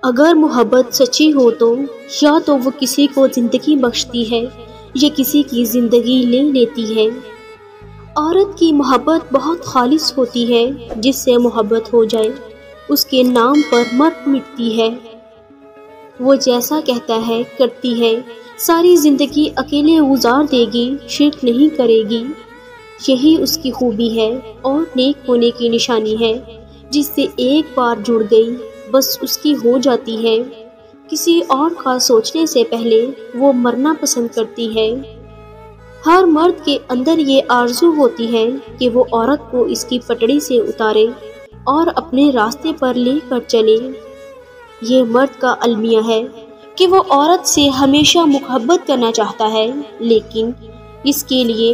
اگر محبت سچی ہو تو یا تو وہ کسی کو زندگی بخشتی ہے یا کسی کی زندگی لے لیتی ہے۔ عورت کی محبت بہت خالص ہوتی ہے، جس سے محبت ہو جائے اس کے نام پر مرد مٹتی ہے۔ وہ جیسا کہتا ہے کرتی ہے، ساری زندگی اکیلے گزار دے گی، شرک نہیں کرے گی۔ یہی اس کی خوبی ہے اور نیک ہونے کی نشانی ہے۔ جس سے ایک بار جڑ گئی بس اس کی ہو جاتی ہے۔ کسی اور کا سوچنے سے پہلے وہ مرنا پسند کرتی ہے۔ ہر مرد کے اندر یہ آرزو ہوتی ہے کہ وہ عورت کو اس کی پٹڑی سے اتارے اور اپنے راستے پر لے کر چلے۔ یہ مرد کا المیہ ہے کہ وہ عورت سے ہمیشہ محبت کرنا چاہتا ہے، لیکن اس کے لیے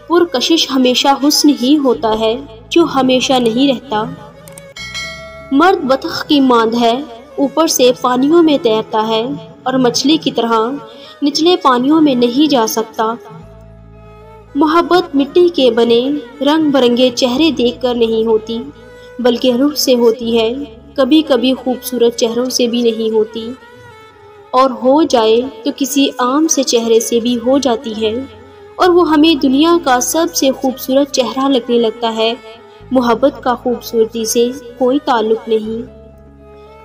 پرکشش ہمیشہ حسن ہی ہوتا ہے جو ہمیشہ نہیں رہتا۔ مرد بطخ کی ماند ہے، اوپر سے پانیوں میں تیرتا ہے اور مچھلی کی طرح نچلے پانیوں میں نہیں جا سکتا۔ محبت مٹی کے بنے رنگ برنگے چہرے دیکھ کر نہیں ہوتی، بلکہ روح سے ہوتی ہے۔ کبھی کبھی خوبصورت چہروں سے بھی نہیں ہوتی، اور ہو جائے تو کسی عام سے چہرے سے بھی ہو جاتی ہے، اور وہ ہمیں دنیا کا سب سے خوبصورت چہرہ لگنے لگتا ہے۔ محبت کا خوبصورتی سے کوئی تعلق نہیں۔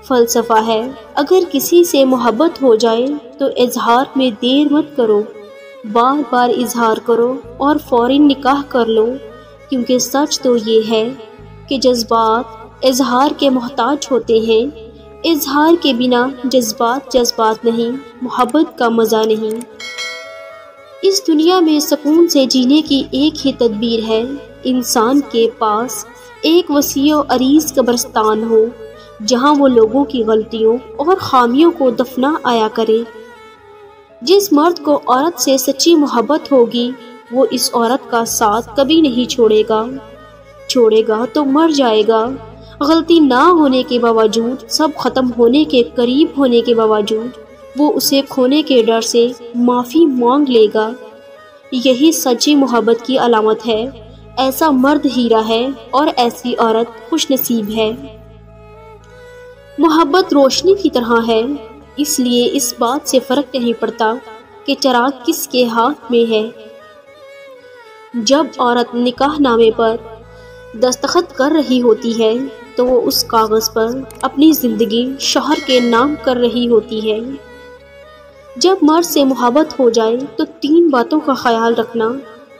فلسفہ ہے، اگر کسی سے محبت ہو جائے تو اظہار میں دیر مت کرو، بار بار اظہار کرو اور فوراً نکاح کر لو، کیونکہ سچ تو یہ ہے کہ جذبات اظہار کے محتاج ہوتے ہیں۔ اظہار کے بنا جذبات نہیں، محبت کا مزہ نہیں۔ اس دنیا میں سکون سے جینے کی ایک ہی تدبیر ہے، انسان کے پاس ایک وسیع و عریض قبرستان ہو جہاں وہ لوگوں کی غلطیوں اور خامیوں کو دفنا آیا کرے۔ جس مرد کو عورت سے سچی محبت ہوگی وہ اس عورت کا ساتھ کبھی نہیں چھوڑے گا تو مر جائے گا۔ غلطی نہ ہونے کے باوجود، سب ختم ہونے کے قریب ہونے کے باوجود وہ اسے کھونے کے ڈر سے معافی مانگ لے گا۔ یہی سچی محبت کی علامت ہے۔ ایسا مرد ہیرا ہے اور ایسی عورت خوش نصیب ہے۔ محبت روشنی کی طرح ہے، اس لیے اس بات سے فرق نہیں پڑتا کہ چراغ کس کے ہاتھ میں ہے۔ جب عورت نکاح نامے پر دستخط کر رہی ہوتی ہے تو وہ اس کاغذ پر اپنی زندگی شوہر کے نام کر رہی ہوتی ہے۔ جب مرد سے محبت ہو جائے تو 3 باتوں کا خیال رکھنا،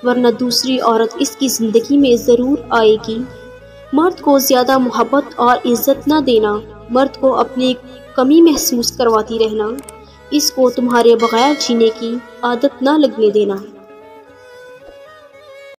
ورنہ دوسری عورت اس کی زندگی میں ضرور آئے گی۔ مرد کو زیادہ محبت اور عزت نہ دینا، مرد کو اپنی کمی محسوس کرواتی رہنا، اس کو تمہارے بغیر جینے کی عادت نہ لگنے دینا۔